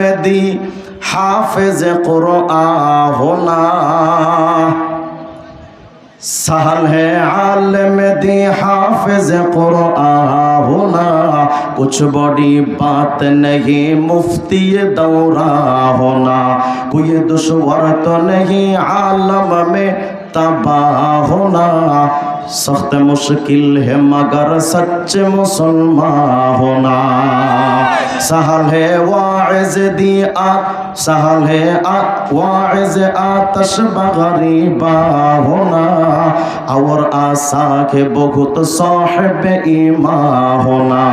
दी हाफिज कुरआन होना सहल है आलिम दी हाफिज कुरआन होना कुछ बड़ी बात नहीं मुफ्ती दौरा होना कोई दुश्वार तो नहीं आलम में तबाह होना सख्त मुश्किल है मगर सच्चे मुसलमान होना सहल है वाइज दी सहल है वाइज आतश बगरीबा होना और आसा के बहुत साहिब ईमान होना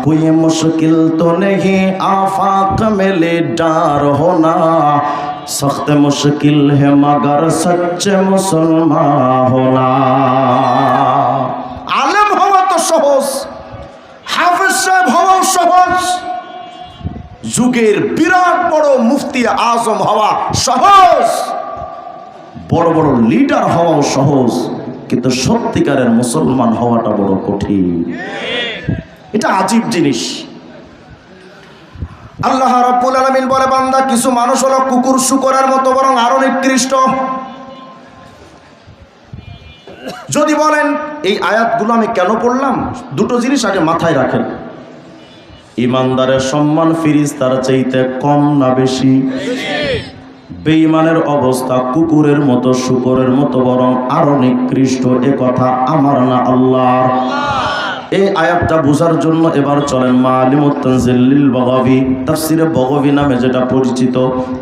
कोई मुश्किल तो नहीं आफाक में ले डार होना सख्त मुश्किल है मगर सच्चे मुसलमान होना आलम हवा तो सहज हाफिज साहेब हवा सहज যুগের বিরাট বড় মুফতি আজম হওয়া সহজ বড় বড় লিডার হওয়াও সহজ কিন্তু সত্যিকারের মুসলমান হওয়াটা বড় কঠিন এটা আজীব জিনিস আল্লাহ রাব্বুল আলামিন বলে বান্দা কিছু মানুষ হলো কুকুর শুকরের মতো বরং আরো নিকৃষ্ট যদি বলেন এই আয়াতগুলো আমি কেন পড়লাম দুটো জিনিস আগে মাথায় রাখেন ইমানদারের সম্মান ফেরেশতার চাইতে কম না বেশি বেঈমানের অবস্থা কুকুরের মতো শুকরের মতো বরং আরো নিকৃষ্ট এ কথা আমার না আল্লাহর এই আয়াতটা বোঝার জন্য এবার চলেন মাআলিমুত তানজিল বাগাবী তাফসীরে বাগাবী নামে যেটা পরিচিত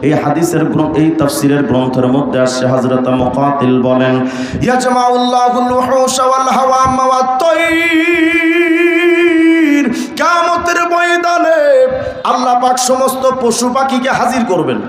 এই হাদিসের এই তাফসীরের গ্রন্থের মধ্যে আসছে হযরত মুকাতিল বলেন ইয়াজমাউল্লাহুল ওয়াহুশ ওয়াল হাওয়াম ওয়াত তায়র কিয়ামতের ময়দানে আল্লাহ পাক সমস্ত পশু পাখিকে হাজির করবেন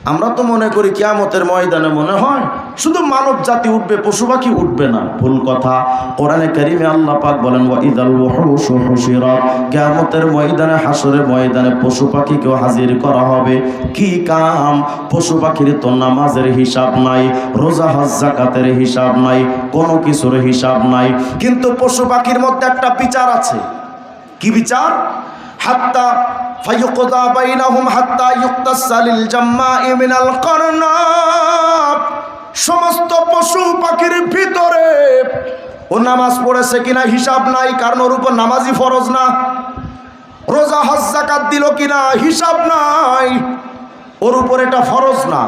আমরা তো মনে করি কিয়ামতের ময়দানে মনে হয় শুধু মানব জাতি উঠবে পশু পাখি উঠবে না ভুল কথা কোরআনে কারীমে আল্লাহ পাক বলেন ওয়া ইদাল ওয়াহুশু হুশিরাত কিয়ামতের ময়দানে হাসরের ময়দানে পশু পাখিকেও হাজির করা হবে কি কাম পশু পাখির তো নামাজের হিসাব নাই রোজা হজ যাকাতের হিসাব নাই কোনো কিছুর হিসাব নাই কিন্তু পশু পাখির মধ্যে একটা বিচার আছে কি বিচার হাত্তা ফায়ুকদা বাইনাহুম হাত্তা ইউক্তাসালিল জাম্মা'i মিনাল কারনাব সমস্ত পশু পাখির ভিতরে ও নামাজ পড়েছে কিনা হিসাব নাই কারণ ওর উপর নামাজই ফরজ না রোজা হজ যাকাত দিল কিনা হিসাব নাই ওর উপর এটা ফরজ না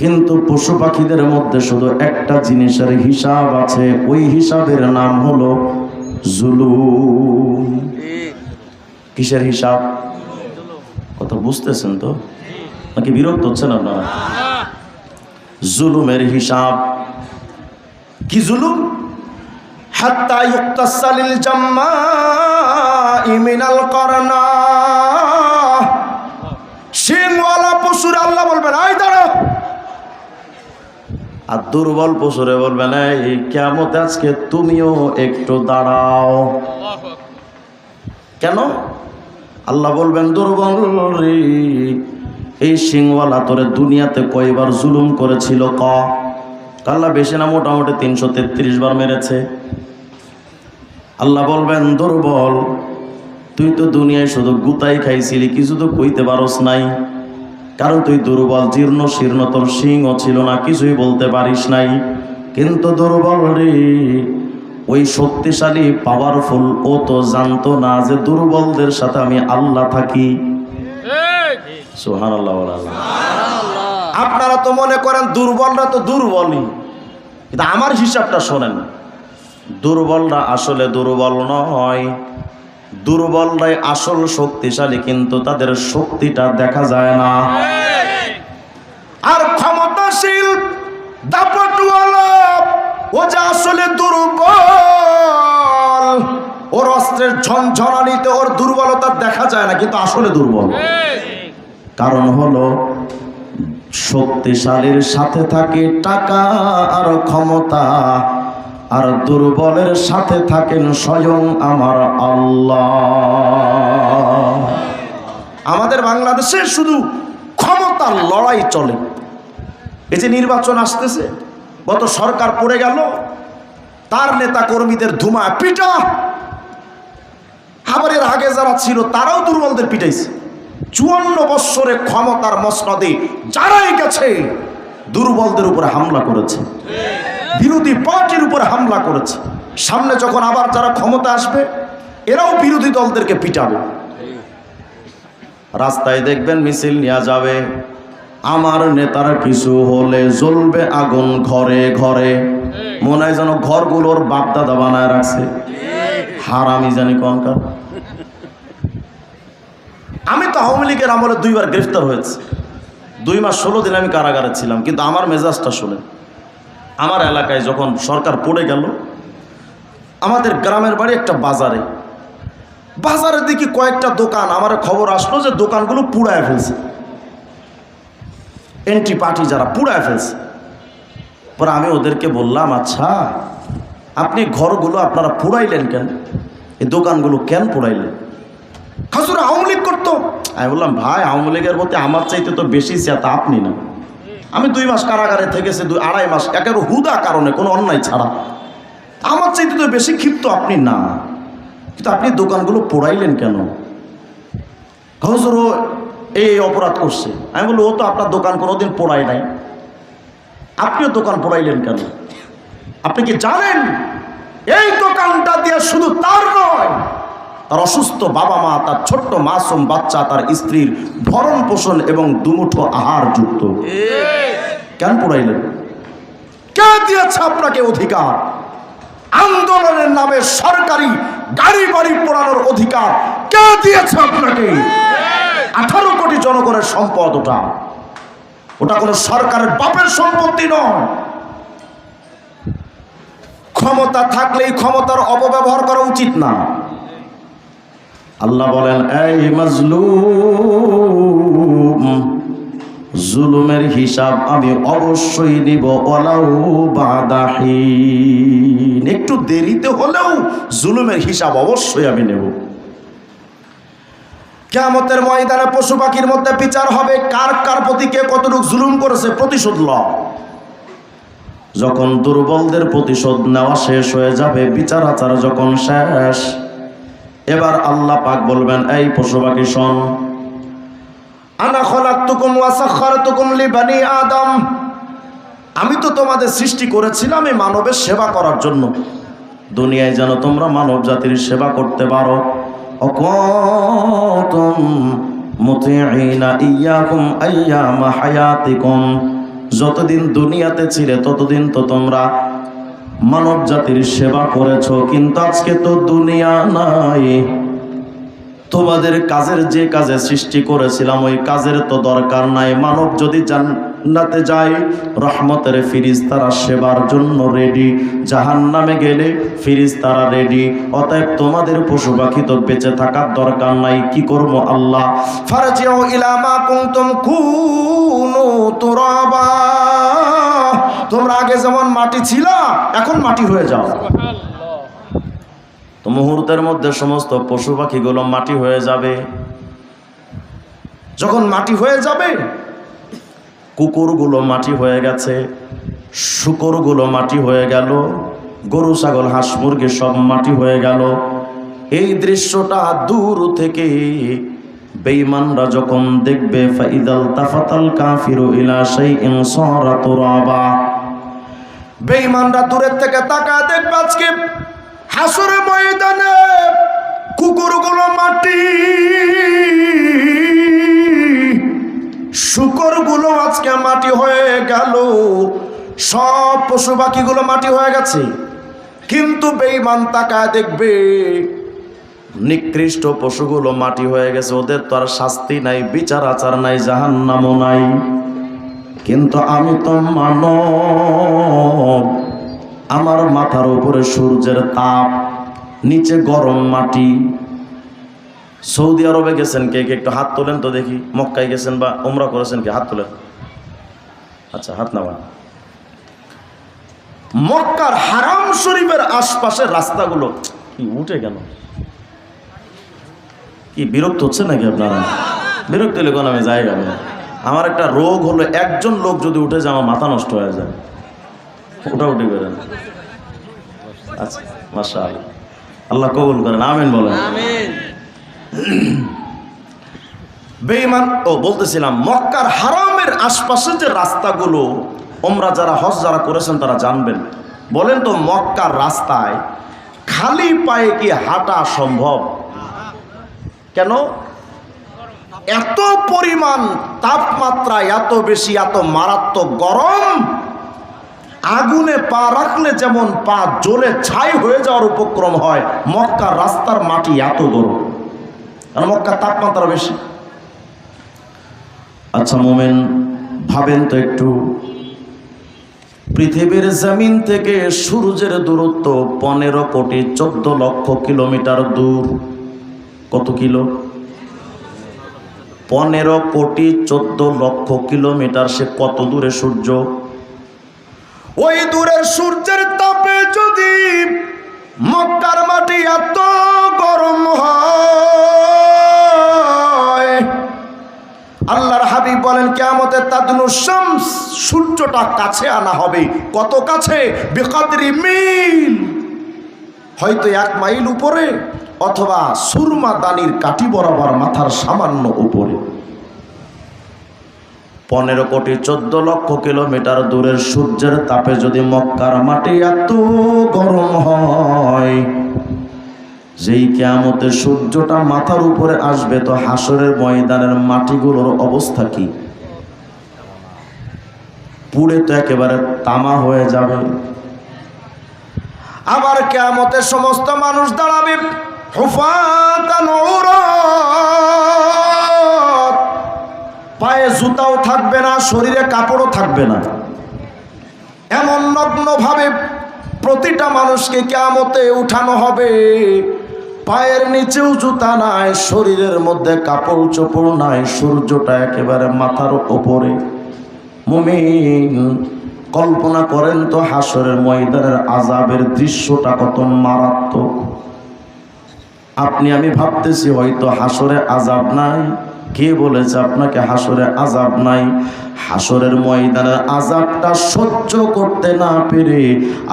কিন্তু পশু পাখিদের মধ্যে শুধু একটা জিনিসের হিসাব আছে ওই হিসাবের নাম হলো জুলুম কিসের হিসাব কথা বুঝতেছেন তো নাকি বিরক্ত হচ্ছেন আপনারা জুলুমের হিসাব কি জুলুম হাত্তা ইউক্তাসালিল জাম্মা'i মিনাল কারনা শিংওয়ালা পশুর আল্লাহ বলবেন আই দাঁড়াও আর দুর্বল পশুরে বলবেন এই কিয়ামত আজকে তুমিও একটু দাঁড়াও কেন আল্লাহ বলবেন দুর্বল রে এই সিংওয়ালা তোরে দুনিয়াতে কয়বার জুলুম করেছিল আল্লাহ বেশি না মোটামুটি 333 বার মেরেছে আল্লাহ বলবেন দুর্বল তুই তো দুনিয়ায় শুধু গুতাই খাইছিলি কিছু তো কইতে পারস নাই কারণ তুই দুর্বল জীর্ণ শীর্ণ তোর সিংও ছিল না কিছুই বলতে পারিস নাই কিন্তু দুর্বল রে ওই শক্তিশালী পাওয়ারফুল ও তো জানতো না যে দুর্বলদের সাথে আমি আল্লাহ থাকি সুবহানাল্লাহ আপনারা তো মনে করেন দুর্বলরা তো দুর্বলই কিন্তু আমার হিসাবটা শোনেন দুর্বলরা আসলে দুর্বল নয় দুর্বলরাই আসল শক্তিশালী কিন্তু তাদের শক্তিটা দেখা যায় না আর ক্ষমতাশীল দাপটওয়ালা ও যা আসলে দুর্বল ওর অস্ত্রের ঝনঝনানিতে ওর দুর্বলতা দেখা যায় না কিন্তু আসলে দুর্বল কারণ হলো শক্তিশালীর সাথে থাকে টাকা আর ক্ষমতা আর দুর্বলের সাথে থাকেন স্বয়ং আমার আল্লাহ আমাদের বাংলাদেশে শুধু ক্ষমতার লড়াই চলে এই যে নির্বাচন আসতেছে গত সরকার পড়ে গেল তার নেতা কর্মীদের ধুমা পিটা আবার এর আগে যারা ছিল তারাও দুর্বলদের পিটাইছে 54 বৎসরে ক্ষমতার মসনদে যারাই গেছে দুর্বলদের উপরে হামলা করেছে, বিরোধী পার্টির উপরে হামলা করেছে। সামনে যখন আবার যারা ক্ষমতা আসবে এরাও বিরোধী দলদেরকে পিটাবে। রাস্তায় দেখবেন মিছিল নিয়ে যাবে, আমার নেতার কিছু হলে জ্বলবে আগুন ঘরে ঘরে। মনে হয় যেন ঘরগুলোর বাপদাদা বানায় রাখছে, হারামি জানি কনকার। আমি তো আওয়ামী লীগের আমলে 2 বার গ্রেফতার হয়েছে, 2 মাস 16 দিন আমি কারাগারে ছিলাম। কিন্তু আমার মেজাজটা শুনে, আমার এলাকায় যখন সরকার পড়ে গেল, আমাদের গ্রামের বাড়ি একটা বাজারে, বাজারে দেখি কয়েকটা দোকান, আমার খবর আসলো যে দোকানগুলো পুড়ায় ফেলছে, এন্ট্রি পার্টি যারা পুড়ায় ফেলছে। পরে আমি ওদেরকে বললাম, আচ্ছা আপনি ঘরগুলো আপনারা পুড়াইলেন কেন, এই দোকানগুলো কেন পুড়াইলেন? খাসুরা আওয়ামী লীগ করতো। আমি বললাম, ভাই আওয়ামী লীগের প্রতি আমার চাইতে তো বেশি চেতা আপনি না। আমি 2 মাস কারাগারে থেকেছি, 2-2.5 মাস একেবারে হুদা কারণে, কোনো অন্যায় ছাড়া। আমার চাইতে তো বেশি ক্ষিপ্ত আপনি না, কিন্তু আপনি দোকানগুলো পোড়াইলেন কেন? হুজুর এই অপরাধ করছে। আমি বললো, ও তো আপনার দোকান কোনোদিন পোড়ায় নাই, আপনিও দোকান পোড়াইলেন কেন? আপনি কি জানেন এই দোকানটা দিয়ে শুধু তার নয়, তার অসুস্থ বাবা মা, তার ছোট্ট মাসুম বাচ্চা, তার স্ত্রীর ভরণ পোষণ এবং দুমুঠো আহার যুক্ত। কেন পোড়াইলেন? কে দিয়েছে আপনাকে অধিকার? আন্দোলনের নামে সরকারি গাড়ি বাড়ি পোড়ানোর অধিকার কে দিয়েছে আপনাকে? 18 কোটি জনগণের সম্পদ ওটা, ওটা কোনো সরকারের বাপের সম্পত্তি নয়। ক্ষমতা থাকলেই ক্ষমতার অপব্যবহার করা উচিত না। আল্লাহ বলেন, এই মাজলুম, জুলুমের হিসাব আমি অবশ্যই নিব, ওয়ালাউ বাদাহিন, একটু দেরিতে হলেও জুলুমের হিসাব অবশ্যই আমি নেব। কিয়ামতের ময়দানে পশু পাখির মধ্যে বিচার হবে, কার কার প্রতি কে কতটুকু জুলুম করেছে, প্রতিশোধ লও। যখন দুর্বলদের প্রতিশোধ নেওয়া শেষ হয়ে যাবে, বিচার আচার যখন শেষ, এবার আল্লাহ পাক বলবেন, এই পশু পাখি শোন, আনা খলাকতুকুম ওয়া সাখখারতুকুম লিবানি আদম, আমি তো তোমাদের সৃষ্টি করেছিলাম এই মানবের সেবা করার জন্য, দুনিয়ায় যেন তোমরা মানব জাতির সেবা করতে পারো। অকুনতুম মুতিঈনা ইয়্যাকুম আইয়ামা হায়াতিকুম, যতদিন দুনিয়াতে ছিলে ততদিন তো তোমরা মানব জাতির সেবা করেছো, কিন্তু আজকে তো দুনিয়া নাই, তোমাদের কাজের যে কাজে সৃষ্টি করেছিলাম ওই কাজের তো দরকার নাই। মানব যদি জান্নাতে যায়, রহমতের ফিরিস্তারা সেবার জন্য রেডি, জাহান্নামে গেলে ফিরিস্তারা রেডি। অতএব তোমাদের পশু পাখি তো বেঁচে থাকার দরকার নাই। কি করবো আল্লাহ? ফারজিউ ইলা মা কুনতুম কুনু তুরাবা, তোমরা আগে যেমন মাটি ছিলা এখন মাটি হয়ে যাও। তো মুহূর্তের মধ্যে সমস্ত পশু পাখিগুলো মাটি হয়ে যাবে। যখন মাটি হয়ে যাবে, কুকুরগুলো মাটি হয়ে গেছে, শূকরগুলো মাটি হয়ে গেল, গরু ছাগল হাঁস মুরগি সব মাটি হয়ে গেল। এই দৃশ্যটা দূর থেকে বেঈমানরা যখন দেখবে, ফাইদাল তাফাতাল কাফিরু ইলা শাইইন সারা তুরাবা, বেঈমানরা দূরের থেকে তাকায় দেখবে আজকে হাসরের ময়দানে কুকুরগুলো মাটি, শূকরগুলো আজকে মাটি হয়ে গেল, সব পশু পাখিগুলো মাটি হয়ে গেছে। কিন্তু বেঈমান তাকায় দেখবে নিকৃষ্ট পশুগুলো মাটি হয়ে গেছে, ওদের তো আর শাস্তি নাই, বিচার আচার নাই, জাহান্নামও নাই। কিন্তু আমি তো মানব, আমার মাথার উপরে সূর্যের তাপ, নিচে গরম মাটি। সৌদি আরবে গেছেন কে কে? একটু হাত তোলেন তো দেখি। মক্কায় গেছেন বা উমরা করেছেন কে? হাত তোলেন। আচ্ছা, হাত নামান। মক্কার হারাম শরীফের আশপাশের রাস্তাগুলো কি উঠে গেল? কি বিরক্ত হচ্ছে নাকি আপনারা? বিরক্ত হলে কোন আমি জায়গা নেই। আমার একটা রোগ হলো, একজন লোক যদি উঠে যায় আমার মাথা নষ্ট হয়ে যায়। উঠাউঠি করেন। আচ্ছা, মাশাআল্লাহ, আল্লাহ কবুল করেন, আমিন বলেন। বেঈমান বলতেছিলাম মক্কার হারামের আশপাশে যে রাস্তাগুলো, ওমরা যারা হজ যারা করেছেন তারা জানবেন। বলেন তো মক্কার রাস্তায় খালি পায়ে কি হাঁটা সম্ভব? কেন? এত পরিমাণ তাপমাত্রা, এত বেশি, এত মারাত্মক গরম, আগুনে পা রাখলে যেমন পা জ্বলে ছাই হয়ে যাওয়ার উপক্রম হয়, মক্কার রাস্তার মাটি এত গরম, আর মক্কার তাপমাত্রা বেশি। আচ্ছা মোমেন, ভাবেন তো একটু, পৃথিবীর জমিন থেকে সূর্যের দূরত্ব 15,14,00,000 কিলোমিটার দূর। কত কিলো? 15,14,00,000 কিলোমিটার। সে কত দূরে সূর্য? ওই দূরের সূর্যের তাপে যদি মক্কার মাটি এত গরম হয়, আল্লাহর হাবিব বলেন কিয়ামতের তাদনু শামস, সূর্যটা কাছে আনা হবে। কত কাছে? বিকদরি মিল, হয়তো 1 মাইল উপরে, অথবা সুরমা দানির কাঠি বরাবর মাথার সামান্য উপরে। 15,14,00,000 কিলোমিটার দূরের সূর্যের তাপে যদি মক্কার মাটি এত গরম হয়, যেই কিয়ামতের সূর্যটা মাথার উপরে আসবে, তো হাসরের ময়দানের মাটিগুলোর অবস্থা কি? পুড়ে তো একেবারে তামা হয়ে যাবে। আবার কিয়ামতের সমস্ত মানুষ দাঁড়াবে হুফাতান উরাত, পায়ে জুতাও থাকবে না, শরীরে কাপড়ও থাকবে না, এমন নগ্ন ভাবে প্রতিটা মানুষকে কিয়ামতে উঠানো হবে। পায়ের নিচেও জুতা নাই, শরীরের মধ্যে কাপড় চোপড় নাই, সূর্যটা একেবারে মাথার উপরে। মুমিন, কল্পনা করেন তো হাসরের ময়দানের আযাবের দৃশ্যটা কত মারাত্মক। আপনি আমি ভাবতেছি হয়তো হাসরে আযাব নাই। কে বলেছে আপনাকে হাসরে আযাব নাই? হাসরের ময়দানের আযাবটা সহ্য করতে না পেরে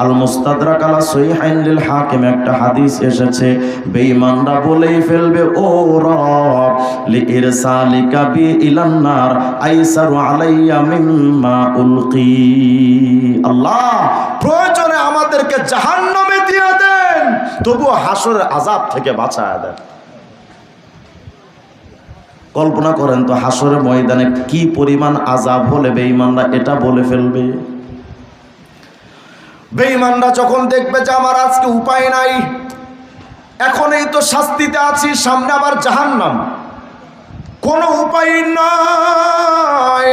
আল মুস্তাদরাক আলা সহিহাইন লিল হাকিম একটা হাদিস এসেছে, বেঈমানরা বলেই ফেলবে, ও রব লিইরসালিকা বি ইলান নার আইসারু আলাইয়া মিম্মা উলকি, আল্লাহ প্রয়োজনে আমাদেরকে জাহান্নামে দিয়ে দেন, তবুও হাসরের আযাব থেকে বাঁচায় দেন। কল্পনা করেন তো হাসরের ময়দানে কি পরিমাণ আযাব হলে বেঈমানরা এটা বলে ফেলবে। বেঈমানরা যখন দেখবে যে আমার আজকে উপায় নাই, এখন এই তো শাস্তিতে আছি, সামনে আবার জাহান্নাম, কোনো উপায় নাই,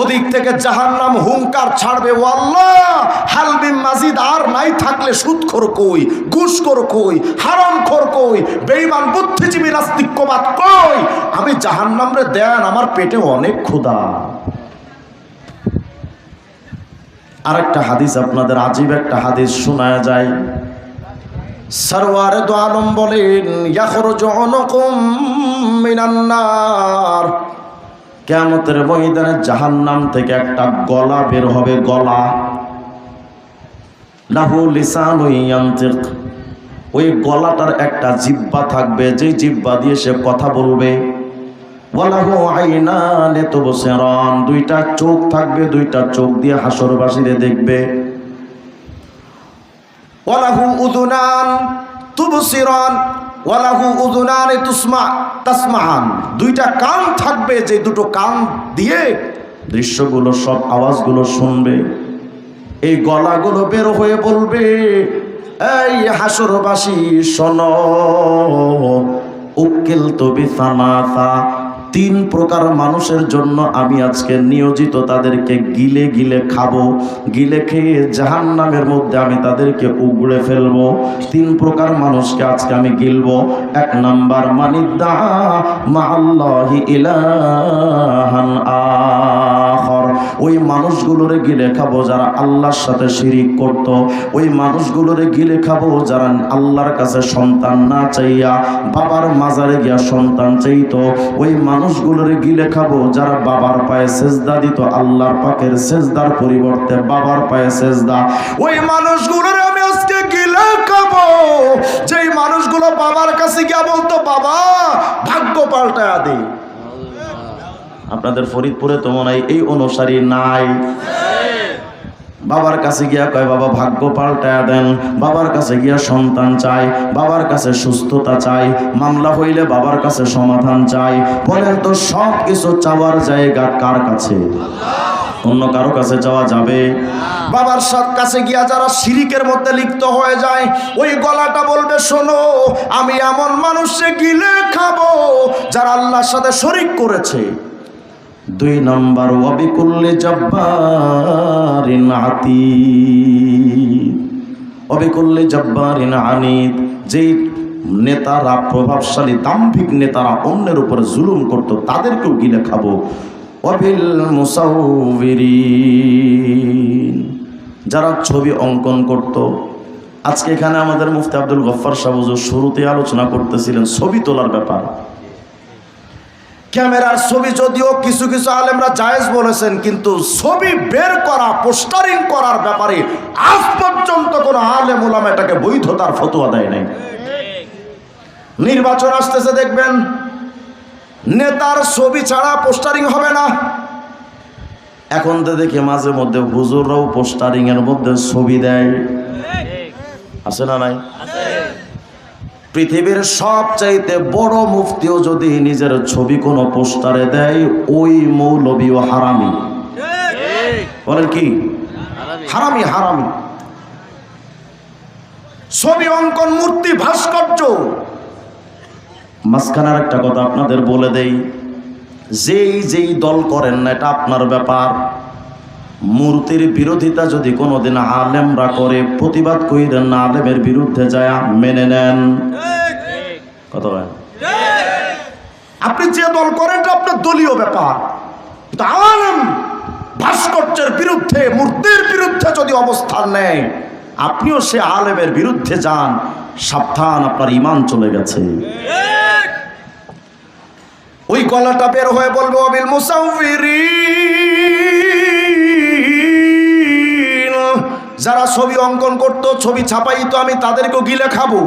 ওদিক থেকে জাহান্নাম হুঙ্কার ছাড়বে, ও আল্লাহ হালবিম মাজিদ, আর নাই থাকলে সুদখোর কই, ঘুষখোর কই, হারামখোর কই, বেঈমান বুদ্ধিজীবী নাস্তিক্যবাদ কই, আমি জাহান্নাম রে দেন, আমার পেটে অনেক ক্ষুধা। আরেকটা হাদিস আপনাদের আজীব একটা হাদিস শোনায়া যায়। সরওয়ারে দো আলম বলেন, ইয়াখরুজু উনুকুম মিনান নার, কিয়ামতের ময়দানে জাহান্নাম থেকে একটা গলা বের হবে, গলা। লাহু লিসানুন ইয়ানতিক, ওই গলাটার একটা জিহ্বা থাকবে, যে জিহ্বা দিয়ে সে কথা বলবে। ওয়ালাহু আইনান তুবসিরান, দুইটা চোখ থাকবে, দুইটা চোখ দিয়ে হাসরবাসীরে দেখবে। ওয়ালাহু উযুনান তুবসিরান ওয়ালাহু উযুনান তাসমাআন, দুইটা কান থাকবে, যে দুটো কান দিয়ে দৃশ্যগুলো, সব আওয়াজগুলো শুনবে। এই গলাগুলো বের হয়ে বলবে, এই হাসরবাসী শোনো, উকিলতু বিসালাসা, 3 প্রকার মানুষের জন্য আমি আজকে নিয়োজিত, তাদেরকে গিলে গিলে খাবো, গিলে খেয়ে জাহান্নামের মধ্যে আমি তাদেরকে উগড়ে ফেলবো। 3 প্রকার মানুষকে আজকে আমি গিলবো। 1 নাম্বার মানিদ্দা মাআল্লাহি ইলাহান আখর, ওই মানুষগুলোরে গিলে খাবো যারা আল্লাহর সাথে শিরিক করত, ওই মানুষগুলোরে গিলে খাবো যারা আল্লাহর কাছে সন্তান না চাইয়া বাবার মাজারে গিয়া সন্তান চাইতো, ওই মানুষগুলোরে গিলে খাবো যারা বাবার পায়ে সেজদা দিত, আল্লাহর পাকের সেজদার পরিবর্তে বাবার পায়ে সেজদা, ওই মানুষগুলোরে আমি আজকে গিলে খাবো। যেই মানুষগুলো বাবার কাছে গিয়া বলতো বাবা ভাগ্য পাল্টায়া দে। আপনাদের ফরিদপুরে তো মনে হয় এই অনুসারী নাই। বাবার কাছে গিয়া কয় বাবা ভাগ্য পাল্টায়া দেন, বাবার কাছে গিয়া সন্তান চাই, বাবার কাছে সুস্থতা চাই, মামলা হইলে বাবার কাছে সমাধান চাই। বলেন তো সব কিছু চাওয়ার জায়গা কার কাছে? অন্য কারো কাছে যাওয়া যাবে? বাবার কাছে গিয়া যারা শিরিকের মধ্যে লিপ্ত হয়ে যায়, ওই গলাটা বলবে শোনো আমি এমন মানুষকে গিলে খাবো যারা আল্লাহর সাথে শরিক করেছে। 2 নম্বর ওয়াবিকুল্লি জব্বারিন আতীদ, ওয়াবিকুল্লি জব্বারিন আনীদ। যেই নেতারা প্রভাবশালী দাম্ভিক নেতারা অন্যের উপরে জুলুম করত তাদেরকেও গিলে খাবো। ওয়াবিল মুসাউবিরিন, যারা ছবি অঙ্কন করত। আজকে এখানে আমাদের মুফতি আব্দুল গফফার সাহেব হুজুর শুরুতে আলোচনা করতেছিলেন ছবি তোলার ব্যাপার। ক্যামেরার ছবি যদিও কিছু কিছু আলেমরা জায়েজ বলেছেন, কিন্তু ছবি বের করা পোস্টারিং করার ব্যাপারে আজ পর্যন্ত কোনো আলেম ওলামা এটাকে বৈধতার ফতোয়া দেয় নাই। নির্বাচন আসতেছে দেখবেন নেতার ছবি ছাড়া পোস্টারিং হবে না। এখন তো দেখি মাঝে মধ্যে হুজুররাও পোস্টারিং এর মধ্যে ছবি দেয়, আছে না নাই? পৃথিবীর সবচাইতে বড় মুফতিও যদি নিজের ছবি কোনো পোস্টারে দেয়, ওই মৌলবীও হারামি। বলেন কি? হারামি, হারামি। ছবি অঙ্কন, মূর্তি, ভাস্কর্য। মাঝখানের একটা কথা আপনাদের বলে দেই, যেই দল করেন না এটা আপনার ব্যাপার। মূর্তির বিরোধিতা যদি কোনোদিন আলেমরা করে, প্রতিবাদ কইরেন না, আলেমের বিরুদ্ধে যায় মেনে নেন। কত আপনি যে দল করেন এটা আপনার দলীয় ব্যাপার, কিন্তু আলেম ভাস্কর্যের বিরুদ্ধে, মূর্তির বিরুদ্ধে যদি অবস্থান নেয়, আপনিও সে আলেমের বিরুদ্ধে যান, সাবধান, আপনার ঈমান চলে গেছে। ওই গলাটা বের হয়ে বলবো ওয়াবিল মুসাউবিরিন, যারা ছবি অঙ্কন করত, ছবি ছাপাইতো, আমি তাদেরকেও গিলে খাবো।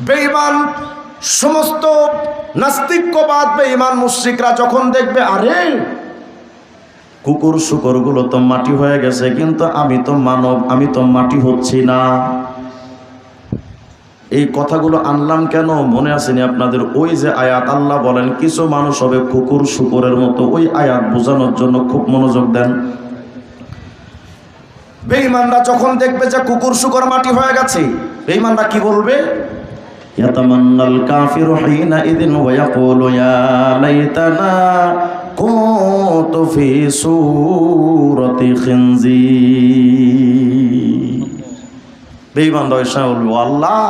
বেঈমান সমস্ত নাস্তিক্যবাদ, বেঈমান মুশরিকরা যখন দেখবে আরে কুকুর শুকরগুলো তো মাটি হয়ে গেছে, কিন্তু আমি তো মানব, আমি তো মাটি হচ্ছি না। এই কথাগুলো আনলাম কেন মনে আসেনি আপনাদের? ওই যে আয়াত আল্লাহ বলেন কিছু মানুষ হবে কুকুর শুকরের মতো, ওই আয়াত বোঝানোর জন্য খুব মনোযোগ দেন। বেঈমানরা যখন দেখবে যে কুকুর শুকর মাটি হয়ে গেছে, বেঈমানরা কি বলবে? ইয়াতামান্নাল কাফিরু হিনা ইযিন ওয়া ইয়াকুলু ইয়া লাইতানা কুনতু ফি সূরাতি খিনজির। বেঈমানরা এসে বলবে আল্লাহ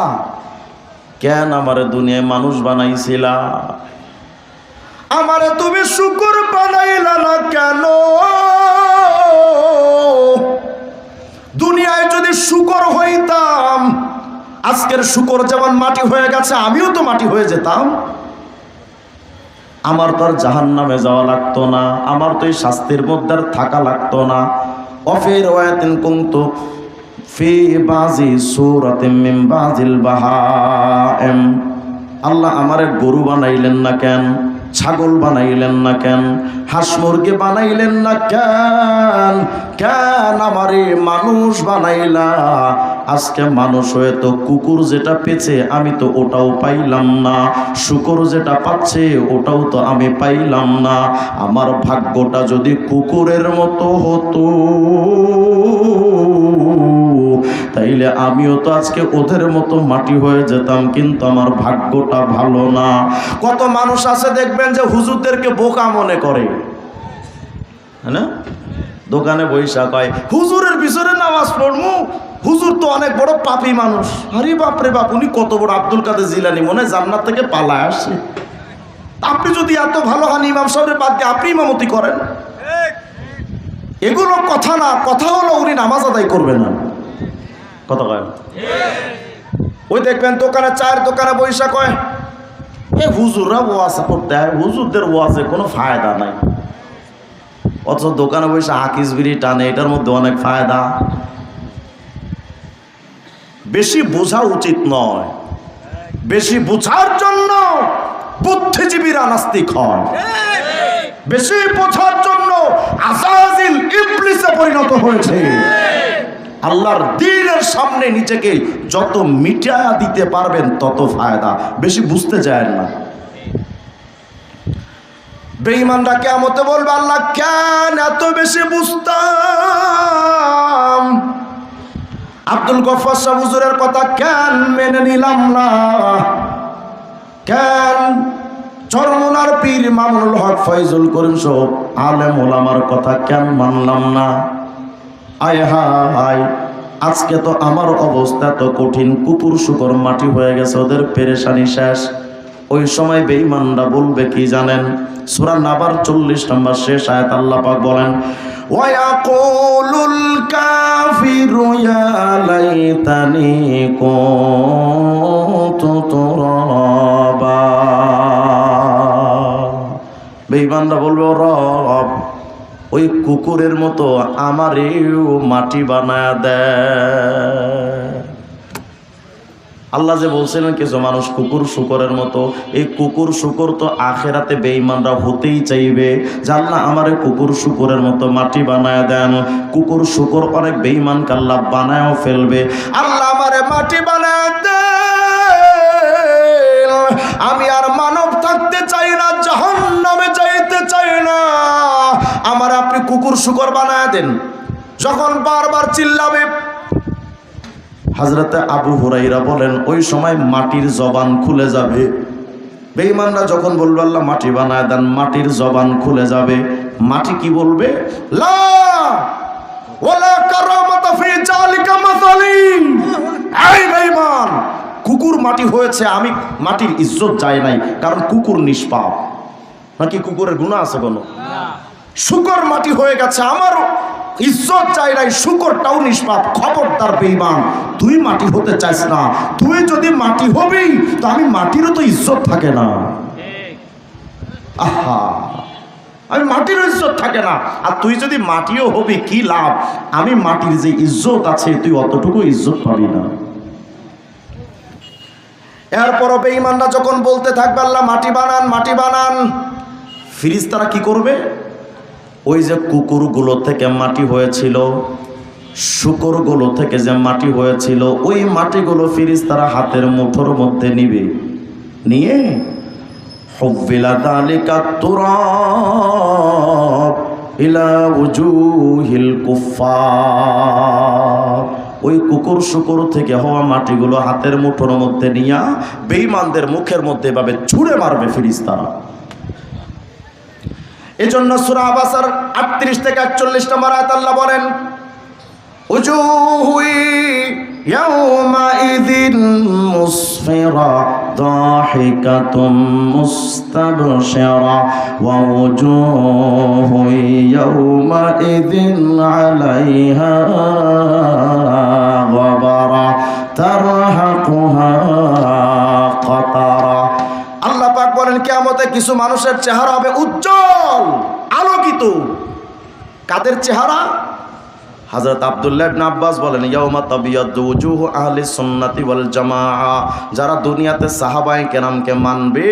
কেন আমারে দুনিয়ায় মানুষ বানাইছিলা, আমারে তুমি শুকর বানাইলা না কেন? দুনিয়ায় যদি শুকর হইতাম, আজকের শুকর যেমন মাটি হয়ে গেছে, আমিও তো মাটি হয়ে যেতাম। আমার তো আর জাহান্নামে যাওয়া লাগতো না, আমার তো এই শাস্তির মধ্যে আর থাকা লাগতো না। অফির ওয়াতিন কুনতু ফি বাজি সূরাতিন মিন বাজিল বাহাইম। আল্লাহ আমারে গরু বানাইলেন না কেন? ছাগল বানাইলেন না কেন? হাঁস মুরগি বানাইলেন না কেন? কেন আমারে মানুষ বানাইলা? আজকে মানুষ হয়ে তো কুকুর যেটা পেয়েছে আমি তো ওটাও পাইলাম না, শুকর যেটা পাচ্ছে ওটাও তো আমি পাইলাম না। আমার ভাগ্যটা যদি কুকুরের মতো হতো তাইলে আমিও তো আজকে ওদের মতো মাটি হয়ে যেতাম, কিন্তু আমার ভাগ্যটা ভালো না। কত মানুষ আছে দেখবেন যে হুজুরদেরকে বোকা মনে করে, হ্যাঁ না? দোকানে বৈশা কয় হুজুরের পিছনে নামাজ পড়মু, হুজুর তো অনেক বড় পাপী মানুষ। আরে বাপরে বাপ, উনি কত বড় আব্দুল কাদের জিলানী, মনে হয় জান্নাত থেকে পালায় আসে। আপনি যদি এত ভালো হন, ইমাম সাহেবের বাদ দিয়ে আপনি ইমামতি করেন, এগুলো কথা না। কথা হলো উনি নামাজ আদায় করবেন না। কথা কয় ওই দেখবেন দোকানে, চায়ের দোকানে বৈশা কয় এ হুজুররা ওয়াজ করতে হয়, হুজুরদের ওয়াজে কোনো ফায়দা নাই। অথচ দোকানে বসে হাকিস বিড়ি টানে, এটার মধ্যে অনেক ফায়দা। বেশি বোঝা উচিত নয়। বেশি বোঝার জন্য বুদ্ধিজীবীরা নাস্তিক হয়, বেশি বোঝার জন্য আজাজিল ইবলিসে পরিণত হয়েছে। আল্লাহর দ্বীনের সামনে নিজেকে যত মিটায়া দিতে পারবেন তত ফায়দা, বেশি বুঝতে যায় না। বেঈমানরা কিয়ামতে বলবে, আল্লাহ কেন এত বেশি বুঝতাম, আব্দুল গফফার সাহেব হুজুরের কথা কেন মেনে নিলাম না, কেন চরমনার পীর মামুনুল হক ফয়জুল করিম সহ আলেম ওলামার কথা কেন মানলাম না। আয় হায়, আজকে তো আমার অবস্থা তো কঠিন, কুকুর শুকর মাটি হয়ে গেছে, ওদের পেরেশানি শেষ। ওই সময় বেঈমানরা বলবে কি জানেন? সূরা নাবার 40 নম্বর শেষ আয়াত আল্লাহ পাক বলেন, ওয়ায়াকুলুল কাফিরু ইয়া লাইতানি কুনতু তুরাবা। বেঈমানরা বলবে, রব ওই কুকুরের মতো আমারেও মাটি বানায় দেয়। আল্লাহ যে বলছিলেন কিছু মানুষ কুকুর শুকরের মতো, এই কুকুর শুকর তো আখেরাতে বেঈমানরা হতেই চাইবে, জানলা আমারে কুকুর শুকরের মতো মাটি বানায় দেন। কুকুর শুকর অনেক বেঈমানকে আল্লাহ বানায়ও ফেলবে। আল্লাহ আমারে মাটি বানায় দেন, আমি আর মানব থাকতে চাই না, জাহান্নামে যাইতে চাই না, আমার আপনি কুকুর শুকর বানায় দেন। যখন বারবার চিল্লাবে, হযরতে আবু হুরায়রা বলেন ওই সময় মাটির জবান খুলে যাবে। বেঈমানরা যখন বলবে আল্লাহ মাটি বানায় দেন, মাটির জবান খুলে যাবে। মাটি কি বলবে? লা ওয়ালা কারামাতা ফি জালিকা মাসালি। এই বেঈমান, কুকুর মাটি হয়েছে, আমি মাটির ইজ্জত যায় নাই, কারণ কুকুর নিষ্পাপ। নাকি কুকুরের গুনাহ আছে কোনো? শুকর মাটি হয়ে গেছে, আমার ইজ্জত চাই নাই, শুকরটাও নিষ্পাপ। খবরদার বেঈমান, তুই মাটি হতে চাইস না। তুই যদি মাটি হবি তো আমি মাটিরও তো ইজ্জত থাকে না। আহা, আমি মাটিরও ইজ্জত থাকে না, আর তুই যদি মাটিও হবি কি লাভ? আমি মাটির যে ইজ্জত আছে তুই অতটুকু ইজ্জত পাবি না। এরপরও বেঈমানরা যখন বলতে থাকবে আল্লাহ মাটি বানান, মাটি বানান, ফেরেশতারা কি করবে? ওই যে কুকুরগুলো থেকে মাটি হয়েছিল, শুকরগুলো থেকে যে মাটি হয়েছিল, ওই মাটিগুলো ফেরেশতারা হাতের মুঠোর মধ্যে নিবে, নিয়ে হুবিলা যালিকা তুরাব ইলা উজুহিল কুফার। ওই কুকুর শুকর থেকে হওয়া মাটিগুলো হাতের মুঠোর মধ্যে নিয়া বেঈমানদের মুখের মধ্যে এভাবে ছুঁড়ে মারবে ফেরেশতারা। এজন্য সূরা আবাসার 38 থেকে 41 নম্বর আয়াত আল্লাহ বলেন, উজুহু ইয়াউমাইযিন মুসফিরা দাহিকাতুম মুস্তাবশিরা ওয়া উজুহু ইয়াউমাইযিন আলাইহা গাবারা তারহাকুহা কাতারা। আল্লাহ পাক বলেন কিয়ামতে কিছু মানুষের চেহারা হবে উজ্জ্বল, আলোকিত। কাদের চেহারা? হযরত আব্দুল্লাহ ইবনে আব্বাস বলেন ইয়াউমা তাবিয়াদু উজুহু আহলি সুন্নাতি ওয়াল জামাআ। যারা দুনিয়াতে সাহাবায়ে কেরামকে মানবে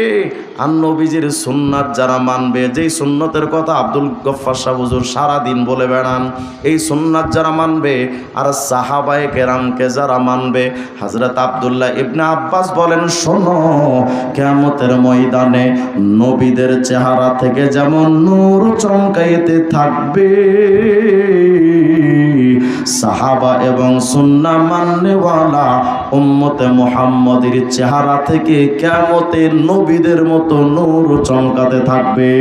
আর নবীজির সুন্নাত যারা মানবে, যেই সুন্নতের কথা আব্দুল গফফার সাহেব হুজুর সারা দিন বলে বেড়ান, এই সুন্নাত যারা মানবে আর সাহাবায়ে কেরামকে যারা মানবে, হযরত আব্দুল্লাহ ইবনে আব্বাস বলেন শোনো, কিয়ামতের ময়দানে নবীদের চেহারা থেকে যেমন নূর চমকাইতে থাকবে, সাহাবা এবং সুন্নাহ মাননেওয়ালা উম্মতে মুহাম্মদের চেহারা থেকে কিয়ামতে নবীদের মতো নূর চমকাতে থাকবে।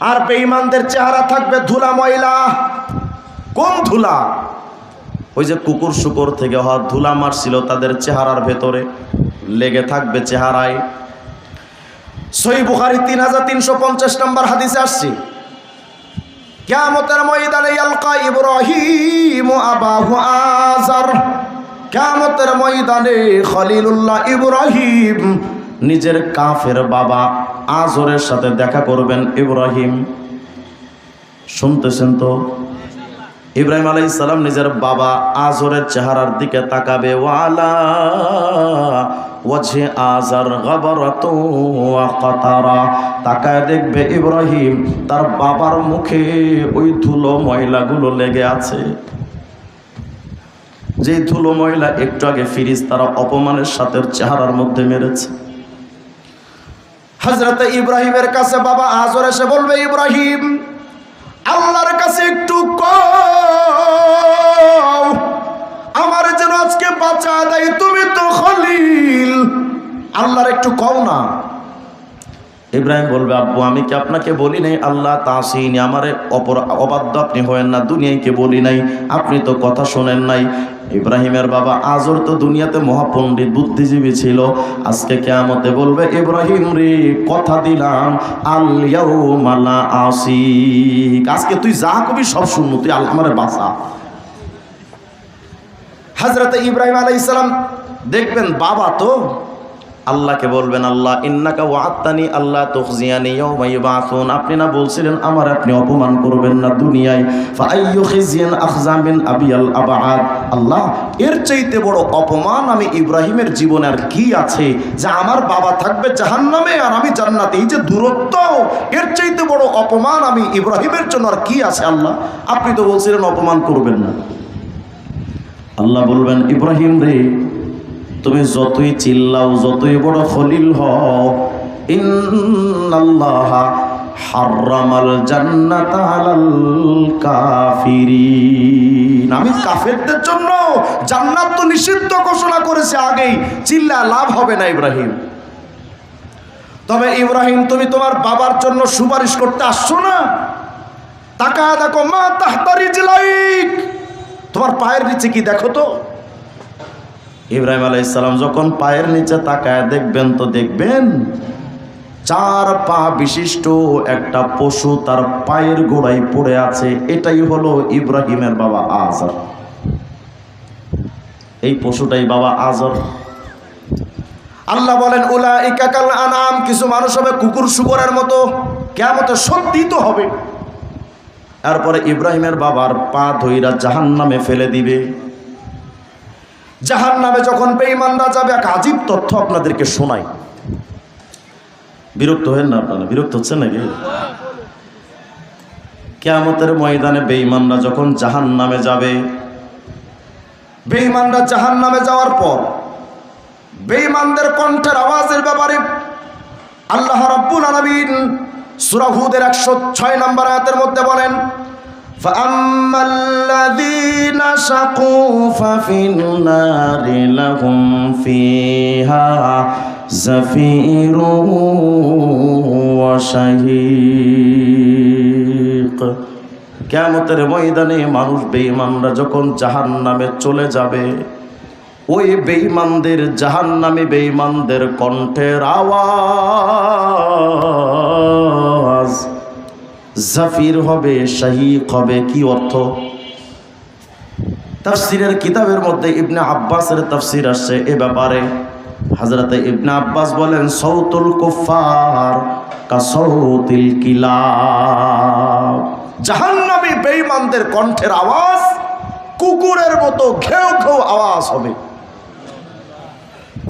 আর বেঈমানদের চেহারা থাকবে ধুলা ময়লা। কোন ধুলা? ওই যে কুকুর শুকর থেকে হওয়া ধুলা মারছিল তাদের চেহারার ভেতরে লেগে থাকবে চেহারায়। সহিহ বুখারী 3350 নম্বর হাদিসে আসছে, কিয়ামতের ময়দানে ইয়ালকা ইব্রাহিম আবাহু আযার। কিয়ামতের ময়দানে খলিলুল্লাহ ইব্রাহিম নিজের কাফের বাবা আযরের সাথে দেখা করবেন। ইব্রাহিম শুনতেছেন তো? ইব্রাহিম আলাইহিস সালাম নিজের বাবা আজরের চেহারার দিকে তাকাবে, ওয়ালা ওয়াজহে আজার গাবারাতু ওয়া কাতারা, তাকায় দেখবে ইব্রাহিম তার বাবার মুখে ওই ধুলো ময়লাগুলো লেগে আছে, যে ধুলো ময়লা একটু আগে ফেরেশতারা অপমানের সাথে চেহারার মধ্যে মেরেছে। হযরত ইব্রাহিমের কাছে বাবা আজর এসে বলবে, ইব্রাহিম আল্লাহর কাছে একটু কও আমার যেন আজকে বাঁচা দেয়, তুমি তো খলিল, আল্লাহর একটু কও না। ইব্রাহিম বলবে, আব্বু আমি কি আপনাকে বলি নাই আল্লাহ তাসিনি, আমারে অবাধ্য আপনি হয়েন না, দুনিয়াকে বলি নাই, আপনি তো কথা শোনেন নাই। ইব্রাহিমের বাবা আজর তো দুনিয়াতে মহাপণ্ডিত বুদ্ধিজীবী ছিল, আজকে কিয়ামতে বলবে, ইব্রাহিম রে কথা দিলাম আল ইয়াউমা লা আসিক, আজকে তুই যা কবি সব শুনবো, তুই আমারে বাঁচা। হযরত ইব্রাহিম আলাইহিস সালাম দেখবেন বাবা তো আল্লাহকে বলবেন, আল্লাহ ইন্নাকা ওয়া'আদতানি আল্লাহ তুখজিয়ানি ইয়াওমা ইউবআসুন, আপনি না বলছিলেন আমার আপনি অপমান করবেন না দুনিয়ায়, ফাআইয়ু খিজিয়ান আখযা মিন আবিয়াল আবাদ, আল্লাহ এর চাইতে বড় অপমান আমি ইব্রাহিমের জীবনে আর কি আছে, যে আমার বাবা থাকবে জাহান্নামে আর আমি জান্নাতে, এই যে দূরত্ব, এর চাইতে বড় অপমান আমি ইব্রাহিমের জন্য আর কি আছে আল্লাহ, আপনি তো বলছিলেন অপমান করবেন না। আল্লাহ বলবেন, ইব্রাহিম রে তুমি যতই চিল্লাও, যতই বড় খলিল হও, ইন্নাল্লাহা হারামাল জান্নাতা আলাল কাফিরিন, আমি কাফেরদের জন্য জান্নাত তো নিষিদ্ধ ঘোষণা করেছে আগেই, চিল্লা লাভ হবে না ইব্রাহিম। তবে ইব্রাহিম তুমি তোমার বাবার জন্য সুপারিশ করতে আসছো না, তাকায় দেখো মা তাহতা রিজলাইক, তোমার পায়ের নিচে কি দেখো তো। ইব্রাহিম আলাইহিস সালাম যখন পায়ের নিচে তাকায় দেখবেন তো দেখবেন 4 পা বিশিষ্ট একটা পশু তার পায়ের গোড়ায় পড়ে আছে, এটাই হলো ইব্রাহিমের বাবা আজর, এই পশুটাই বাবা আজর। আল্লাহ বলেন, উলাইকা কাল আনআম, কিছু মানুষ হবে কুকুর শুকরের মতো, কিয়ামতে সত্যি তো হবে। তারপরে ইব্রাহিমের বাবার পা ধইরা জাহান্নামে ফেলে দিবে। জাহান্নামে যখন বেঈমানরা যাবে, এক আজীব তথ্য আপনাদেরকে শোনাই, বিরক্ত হবেন না আপনারা, বিরক্ত হচ্ছেন নাকি? কিয়ামতের ময়দানে বেঈমানরা যখন জাহান্নামে যাবে, বেঈমানরা জাহান্নামে যাওয়ার পর বেঈমানদের কণ্ঠের আওয়াজের ব্যাপারে আল্লাহ রাব্বুল আলামিন সূরা হুদের 106 নম্বর আয়াতের মধ্যে বলেন, فَأَمَّا الَّذِينَ شَقُوا فَفِي النَّارِ لَهُمْ فِيهَا زَفِيرٌ وَشَهِيقٌ। কিয়ামতের ময়দানে মানুষ বেঈমানরা যখন জাহান্নামে চলে যাবে, ওই বেঈমানদের জাহান্নামী বেঈমানদের কণ্ঠের আওয়াজ জাফির হবে, শাহীক হবে। কি অর্থ? তাফসীরের কিতাবের মধ্যে ইবনে আব্বাসের তাফসীর আসছে এ ব্যাপারে। হযরতে ইবনে আব্বাস বলেন, সাউতুল কুফার কা সাউতিল কিলাব, জাহান্নামী বেঈমানদের কণ্ঠের আওয়াজ কুকুরের মতো ঘেউ ঘেউ আওয়াজ হবে।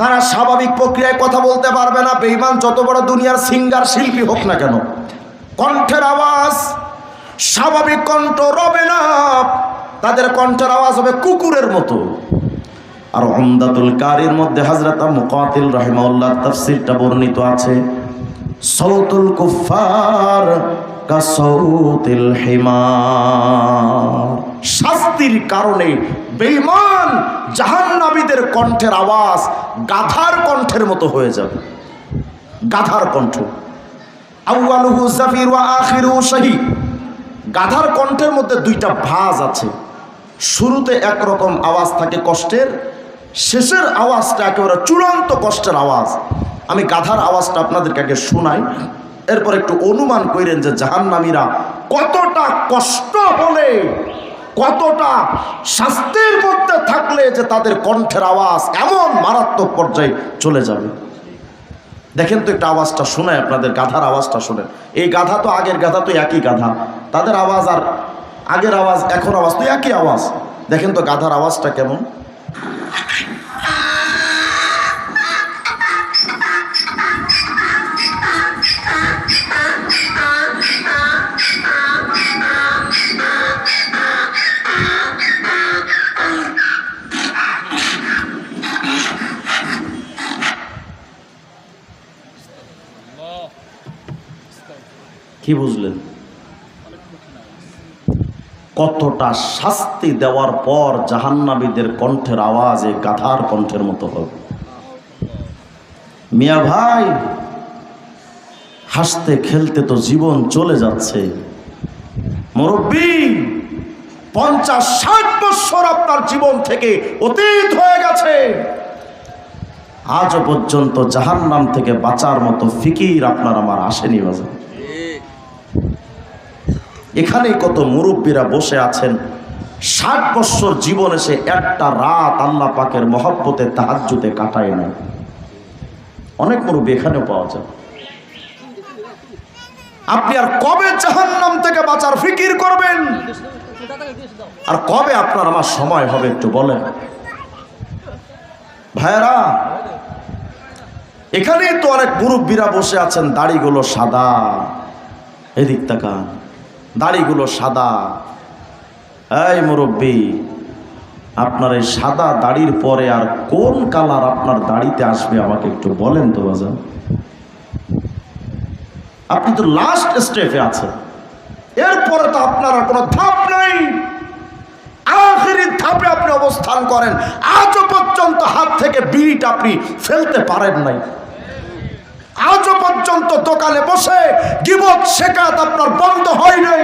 তারা স্বাভাবিক প্রক্রিয়ায় কথা বলতে পারবে না, বেঈমান যত বড় দুনিয়ার সিঙ্গার শিল্পী হোক না কেন, কণ্ঠের আওয়াজ স্বাভাবিক কণ্ঠ রবে না, তাদের কণ্ঠের আওয়াজ হবে কুকুরের মতো। আর উমদাতুল কারির মধ্যে হযরত মুকাতিল রাহিমাহুল্লাহ তাফসীরটা বর্ণিত আছে, সাউতুল কুফার কা সাউতিল হিমার, শাস্তির কারণে বেঈমান জাহান্নামীদের কণ্ঠের আওয়াজ গাধার কণ্ঠের মতো হয়ে যাবে। গাধার কণ্ঠ, আউয়ালুহু জাফির ওয়া আখিরুহু শাহীক। গাধার কণ্ঠের মধ্যে 2টা ভাঁজ আছে, শুরুতে একরকম আওয়াজ থাকে কষ্টের, শেষের আওয়াজটা একেবারে চূড়ান্ত কষ্টের আওয়াজ। আমি গাধার আওয়াজটা আপনাদেরকে আগে শোনাই, এরপর একটু অনুমান করেন যে জাহান্নামীরা কতটা কষ্ট হলে, কতটা শাস্তির মধ্যে থাকলে যে তাদের কণ্ঠের আওয়াজ এমন মারাত্মক পর্যায়ে চলে যাবে। দেখেন তো একটা আওয়াজটা শোনায় আপনাদের, গাধার আওয়াজটা শোনেন। এই গাধা তো আগের গাধা তো একই গাধা, তাদের আওয়াজ আর আগের আওয়াজ এখন আওয়াজ তো একই আওয়াজ। দেখেন তো গাধার আওয়াজটা কেমন। কি বুঝলেন? কতটা শাস্তি দেওয়ার পর জাহান্নামীদের কণ্ঠের আওয়াজ এই গাধার কণ্ঠের মতো হবে। মিয়া ভাই, হাসতে খেলতে তো জীবন চলে যাচ্ছে। মুরব্বী, 50-60 বছর আপনার জীবন থেকে অতীত হয়ে গেছে, আজও পর্যন্ত জাহান্নাম থেকে বাঁচার মতো ফিকির আপনার আমার আসেনি। বাজার এখানেই কত মুরব্বীরা বসে আছেন, 60 বছর জীবন এসে একটা রাত আল্লাহ পাকের মহব্বতে তাহাজ্জুদে কাটায় না। অনেক মুরব্বী এখানেও পাওয়া যায়। আপনি আর কবে জাহান্নাম থেকে বাঁচার ফিকির করবেন? আর কবে আপনার আমার সময় হবে একটু বলেন ভাইয়েরা। এখানেই তো অনেক মুরব্বীরা বসে আছেন, দাড়িগুলো সাদা, এদিক তাকান, দাড়িগুলো সাদা। এই মুরব্বী, আপনার এই সাদা দাড়ির পরে আর কোন কালার আপনার দাড়িতে আসবে আমাকে একটু বলেন তো বাজান। আপনি তো লাস্ট স্টেপে আছেন, এরপরে তো আপনার আর কোনো ধাপ নেই। আখেরি ধাপে আপনি অবস্থান করেন, আজও পর্যন্ত হাত থেকে বিড়িটা আপনি ফেলতে পারেন নাই। আজও পর্যন্ত দোকানে বসে গীবত শেখাত আপনার বন্ধ হয় নাই।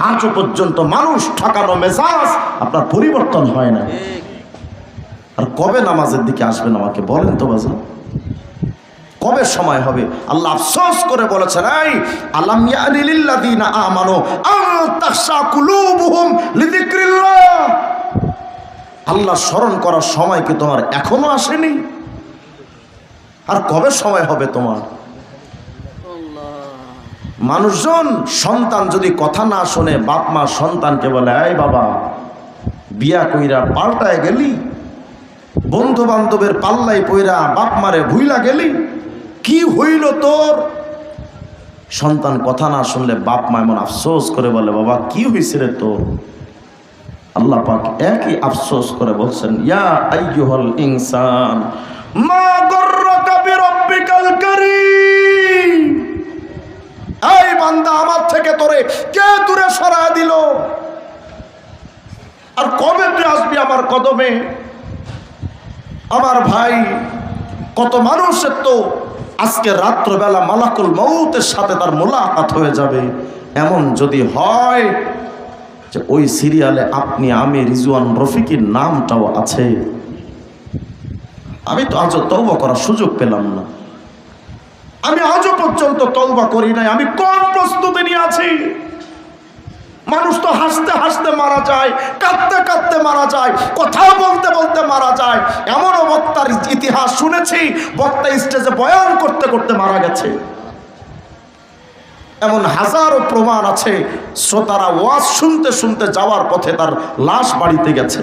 আজও পর্যন্ত মানুষ ঠকানো মেজাজ আপনার পরিবর্তন হয় না। আর কবে নামাজের দিকে আসবেন আমাকে বলেন তো বাজার, কবে সময় হবে? আল্লাহ আফসোস করে বলেছেন, এই আলাম ইয়ানি লিল্লাযিনা আমানু আন তাখশা কুলুবুহুম লিযিকরিল্লাহ। আল্লাহ স্মরণ করার সময় কি তোমার এখনো আসেনি? আর কবে সময় হবে তোমার? মানুষজন, সন্তান যদি কথা না শোনে, বাপ মা সন্তানকে বলে, এই বাবা বিয়া কইরা পাল্টায় গেলি, বন্ধু বান্ধবের পাল্লাই পইরা বাপ মারে ভুইলা গেলি, কি হইল তোর? সন্তান কথা না শুনলে বাপ মা এমন আফসোস করে বলে, বাবা কি হয়েছে রে তোর? আল্লাহ পাক একই আফসোস করে বলছেন, ইয়া আইয়ুহাল ইনসান মা গররাকা বিরাব্বিকাল কারীম। এই বান্দা, আমার থেকে তোরে কে দূরে সরায় দিল? আর কবে তুই আসবি আমার কদমে? আমার ভাই, কত মানুষের তো আজকে রাত্রবেলা মালাকুল মউতের সাথে তার মোলাকাত হয়ে যাবে। এমন যদি হয় যে ওই সিরিয়ালে আপনি, আমি, রিজওয়ান রফিকের নামটাও আছে, আমি তো আজও তওবা করার সুযোগ পেলাম না। আমি আজও পর্যন্ত তওবা করি নাই। আমি কোন প্রস্তুতি নিয়ে আছি? মানুষ তো হাসতে হাসতে মারা যায়, কাঁদতে কাঁদতে মারা যায়, কথা বলতে বলতে মারা যায়। এমনও বক্তার ইতিহাস শুনেছি, বক্তা স্টেজে বয়ান করতে করতে মারা গেছে। এমন হাজারো প্রমাণ আছে, শ্রোতারা ওয়াজ শুনতে শুনতে যাওয়ার পথে তার লাশ বাড়িতে গেছে।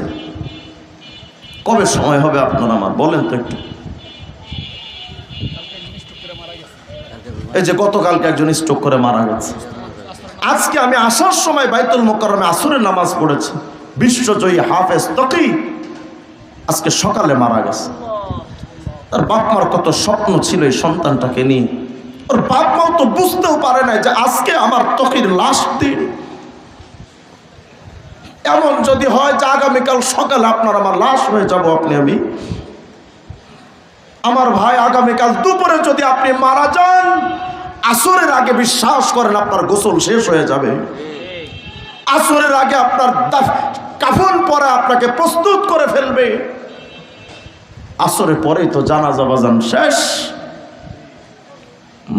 কবে সময় হবে আপনারা আমার বলেন তো একটু। এই যে গতকালকে একজন স্ট্রোক করে মারা গেছে। আজকে আমি আসার সময় বাইতুল মুকাররমে আসরের নামাজ পড়েছি, বিশ্বজয়ী হাফেজ তকি আজকে সকালে মারা গেছে। তার বাপ মার কত স্বপ্ন ছিল এই সন্তানটাকে নিয়ে। ওর বাপ মাও তো বুঝতেও পারে না যে আজকে আমার তকির লাশ দিন। এমন যদি হয় যে আগামীকাল সকালে আপনার আমার লাশ হয়ে যাব, আপনি আমি, আমার ভাই, আগামীকাল দুপুরে যদি আপনি মারা যান, আসরের আগে বিশ্বাস করেন আপনার গোসল শেষ হয়ে যাবে। আসরের আগে আপনার কাফন পরে আপনাকে প্রস্তুত করে ফেলবে। আসরের পরেই তো জানাজা বাজান শেষ।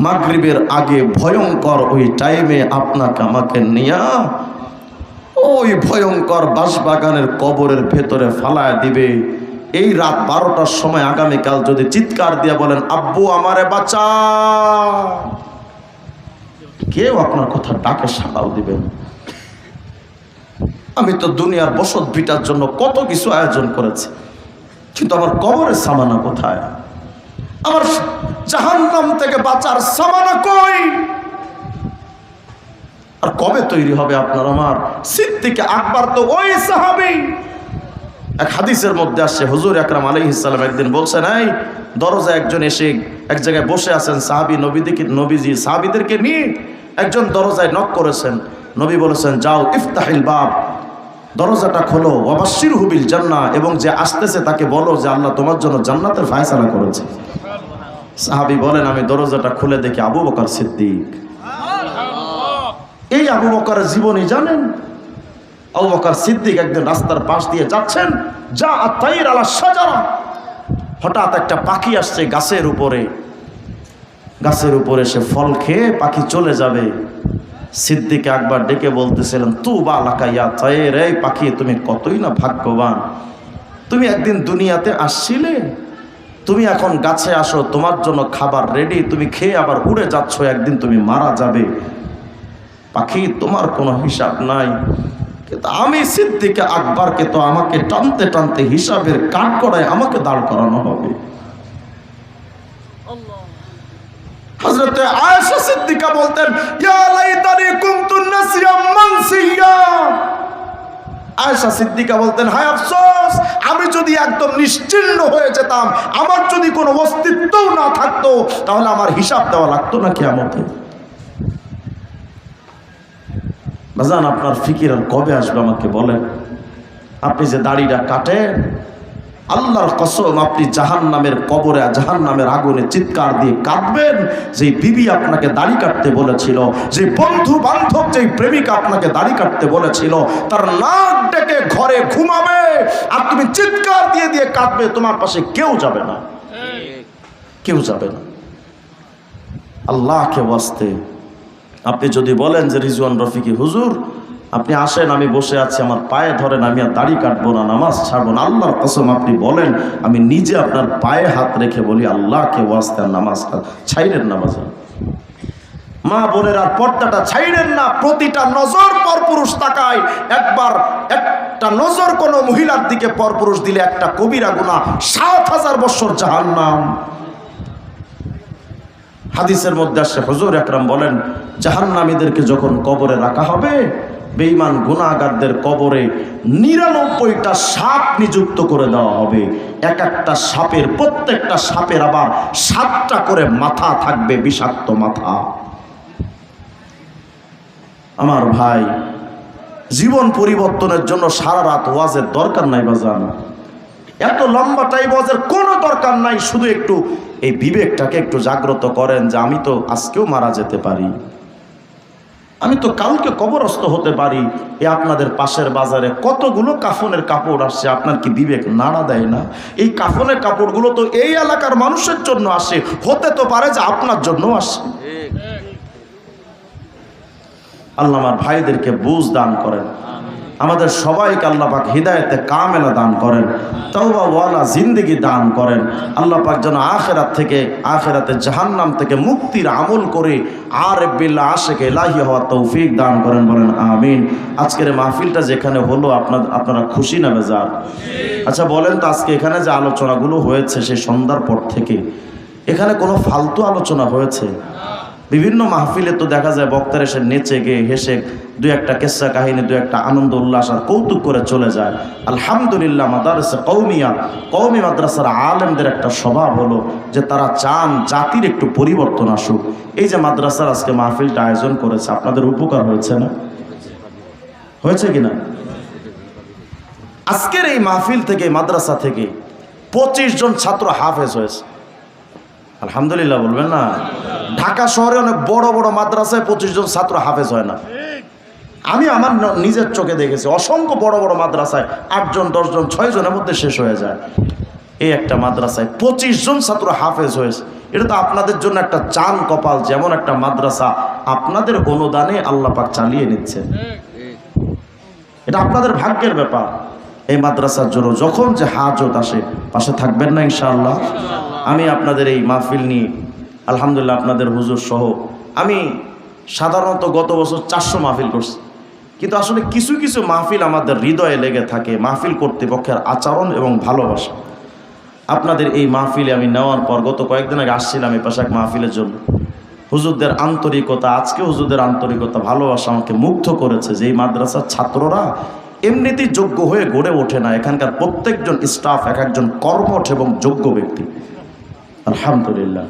মাগরিবের আগে ভয়ঙ্কর ওই টাইমে আপনাকে আমাকে নিয়া ওই ভয়ঙ্কর বাঁশবাগানের কবরের ভেতরে ফালায় দিবে। এই রাত 12টার সময় আগামীকাল যদি চিৎকার দিয়ে বলেন, আব্বু আমারে বাঁচা, কেউ আপনার কথা ডাকে সাড়াও দিবেন। আমি তো দুনিয়ার বসত ভিটার জন্য কত কিছু আয়োজন করেছি, কিন্তু আমার কবরের সামানা কোথায়? আমার জাহান্নাম থেকে বাঁচার সামানা কই? আর কবে তৈরি হবে আপনার আমার? সিদ্দিক আকবর তো ওই সাহাবী। এক হাদিসের মধ্যে আসছে, হুজুর আকরাম আলাইহিস সালাম একদিন বলছেন, এই দরজায় একজন এসে এক জায়গায় বসে আছেন, সাহাবী নবীজি সাহাবীদেরকে নিয়ে একজন দরজায় নক করেছেন। নবী বলেছেন, যাও ইফতাহিল বাব, দরজাটা খোলো, ওয়াবাশশিরহু বিল জান্নাহ, এবং যে আসতেছে তাকে বলো যে আল্লাহ তোমার জন্য জান্নাতের ফায়সালা করেছে। সাহাবী বলেন, আমি দরজাটা খুলে দেখি আবু বকর সিদ্দিক। এই আবু বকরের জীবনী জানেন? আবু বকর সিদ্দিক একদিন রাস্তার পাশ দিয়ে যাচ্ছেন, যা আতাইর আলা শাজারা, হঠাৎ একটা পাখি আসছে গাছের উপরে সে ফল খেয়ে পাখি চলে যাবে। সিদ্দিক আকবর ডেকে বলতেছিলেন, তুবা লাকা ইয়া তায়র, এই পাখি তুমি কতই না ভাগ্যবান, তুমি একদিন দুনিয়াতে আসছিলে, তুমি এখন গাছে আসো, তোমার জন্য খাবার রেডি, তুমি খেয়ে আবার উড়ে যাচ্ছ, একদিন তুমি মারা যাবে। পাখি তোমার কোনো হিসাব নাই, কিন্তু আমি সিদ্দিক আকবরকে তো আমাকে টানতে টানতে হিসাবের কাঠগড়ায় আমাকে দাঁড় করানো হবে। হযরতে আয়েশা সিদ্দিকা বলতেন, ইয়া লাইতানি কুনতু নাসিয়াম মানসিয়া। আয়েশা সিদ্দিকা বলতেন, হায় আফসোস, আমি যদি একদম নিশ্চিহ্ন হয়ে যেতাম, আমার যদি কোনো অস্তিত্বও না থাকতো, তাহলে আমার হিসাব দেওয়া লাগতো না কিয়ামতে। বাজান, আপনার ফিকির আর কবে আসবে আমাকে বলেন? আপনি যে দাড়িটা কাটেন, আল্লাহর কসম আপনি জাহান্নামের কবরে, জাহান্নামের আগুনে চিৎকার দিয়ে কাঁদবেন। যে বিবি আপনাকে দাড়ি কাটতে বলেছিল, যে বন্ধু বান্ধব, যে প্রেমিকা আপনাকে দাড়ি কাটতে বলেছিল, তার নাক ডেকে ঘরে ঘুমাবে, আর তুমি চিৎকার দিয়ে দিয়ে কাঁদবে, তোমার পাশে কেউ যাবে না, কেউ যাবে না। আল্লাহকে ওয়াস্তে আপনি যদি বলেন যে রিজওয়ান রফিকি হুজুর আপনি আসেন, আমি বসে আছি, আমার পায়ে ধরেন, আমি আর দাড়ি কাটবো না, নামাজ ছাড়বো না, আল্লাহর কসম আপনি বলেন, আমি নিজে আপনার পায়ে হাত রেখে বলি, আল্লাহকে ওয়াস্তে নামাজটা ছাইরেন না। বাজার মা বোনের আর পর্দাটা ছাইরেন না। প্রতিটা নজর পরপুরুষ তাকায়, একবার একটা নজর কোনো মহিলার দিকে পরপুরুষ দিলে একটা কবিরা গুনাহ, ৭,০০০ বছর জাহান্নাম। হাদিসের মধ্যে আসে, হুজুর আকরাম বলেন, জাহান্নামীদেরকে যখন কবরে রাখা হবে, বেঈমান গুনাহগারদের কবরে ৯৯টা সাপ নিযুক্ত করে দেওয়া হবে। এক একটা সাপের, প্রত্যেকটা সাপের আবার ৭টা করে মাথা থাকবে, বিষাক্ত মাথা। আমার ভাই, জীবন পরিবর্তনের জন্য সারা রাত ওয়াজের দরকার নাই বাজান, এত লম্বা টাইম ওয়াজের কোনো দরকার নাই। শুধু একটু এই বিবেকটাকে একটু জাগ্রত করেন যে আমি তো আজকেও মারা যেতে পারি, আমি তো কালকে কবরস্থ হতে পারি। আপনাদের পাশের বাজারে কতগুলো কাফনের কাপড় আসছে, আপনার কি বিবেক নাড়া দেয় না? এই কাফনের কাপড়গুলো তো এই এলাকার মানুষের জন্য আসে, হতে তো পারে যে আপনার জন্য আসে। আল্লাহ আমার ভাইদেরকে বুঝ দান করেন, আমাদের সবাইকে আল্লাহ পাক হিদায়াতে কামেলা দান করেন, তওবা ওয়ালা জিন্দেগি দান করেন। আল্লাহ পাক যেন আখিরাতে জাহান্নাম থেকে মুক্তির আমল করে আরিফ বিল্লাহ আশিক ইলাহি হওয়ার তৌফিক দান করেন, বলেন আমিন। আজকের মাহফিলটা যেখানে হলো আপনারা খুশি না বেজার? আচ্ছা বলেন তো, আজকে এখানে যে আলোচনাগুলো হয়েছে সেই সন্ধ্যার পর থেকে এখানে কোনো ফালতু আলোচনা হয়েছে? বিভিন্ন মাহফিলে তো দেখা যায় বক্তার এসে নেচে গিয়ে হেসে দু একটা কেসা কাহিনী, দু একটা আনন্দ উল্লাস আর কৌতুক করে চলে যায়। আলহামদুলিল্লাহ, মাদ্রাসা কওমি মাদ্রাসার আলেমদের একটা স্বভাব হলো যে তারা চান জাতির একটু পরিবর্তন আসুক। এই যে মাদ্রাসার আজকে মাহফিলটা আয়োজন করেছে, আপনাদের উপকার হয়েছে না? হয়েছে কিনা? আজকের এই মাহফিল থেকে, মাদ্রাসা থেকে 25 জন ছাত্র হাফেজ হয়েছে। আলহামদুলিল্লাহ বলবেন না? ঢাকা শহরে অনেক বড় বড় মাদ্রাসায় 25 জন ছাত্র হাফেজ হয় না। আমি আমার নিজের চোখে দেখেছি, অসংখ্য বড় বড় মাদ্রাসায় 8 জন 10 জন 6 জনের মধ্যে শেষ হয়ে যায়। এই একটা মাদ্রাসায় 25 জন ছাত্র হাফেজ হয়েছে। এটা তো আপনাদের জন্য একটা চান কপাল, যেমন একটা মাদ্রাসা আপনাদের অনুদানে আল্লাহ পাক চালিয়ে নিচ্ছে। এটা আপনাদের ভাগ্যের ব্যাপার। এই মাদ্রাসার জন্য যখন যে হাজত আসে পাশে থাকবেন না ইনশাআল্লাহ? আমি আপনাদের এই মাহফিল নিয়ে আলহামদুলিল্লাহ আপনাদের হুজুর সহ আমি সাধারণত গত বছর 400 মাহফিল করছি। কিন্তু আসলে কিছু কিছু মাহফিল আমাদের হৃদয়ে লেগে থাকে, মাহফিল কর্তৃপক্ষের আচরণ এবং ভালোবাসা। আপনাদের এই মাহফিলে আমি নেওয়ার পর গত কয়েকদিন আগে আসছিলাম এই পাশে এক মাহফিলের জন্য। হুজুরদের আন্তরিকতা, আজকে হুজুরদের আন্তরিকতা, ভালোবাসা আমাকে মুগ্ধ করেছে যে এই মাদ্রাসার ছাত্ররা এমনিতেই যোগ্য হয়ে গড়ে ওঠে না, এখানকার প্রত্যেকজন স্টাফ এক একজন কর্মঠ এবং যোগ্য ব্যক্তি। আলহামদুলিল্লাহ।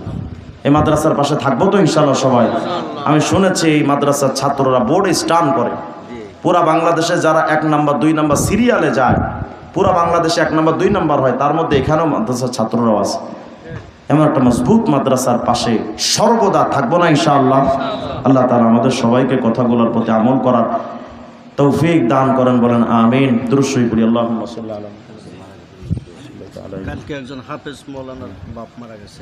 এই মাদ্রাসার পাশে থাকবো তো ইনশাআল্লাহ সবাই। আমি শুনেছি এই মাদ্রাসার ছাত্ররা বোর্ডে স্টান করে, পুরা বাংলাদেশে যারা 1 নাম্বার 2 নাম্বার সিরিয়ালে যায়, পুরা বাংলাদেশে 1 নাম্বার 2 নাম্বার হয়, তার মধ্যে এখানেও মাদ্রাসার ছাত্ররাও আছে। এমন একটা মজবুত মাদ্রাসার পাশে সর্বদা থাকবো না ইনশাআল্লাহ। আল্লাহ তাআলা আমাদের সবাইকে কথাগুলোর প্রতি আমল করার তৌফিক দান করেন, বলেন আমিন। দুরূদ শরীফ পড়ি। আল্লাহুম্মা সাল্লি আলা মুহাম্মাদ। কালকে একজন হাফেজ মৌলানার বাপ মারা গেছে।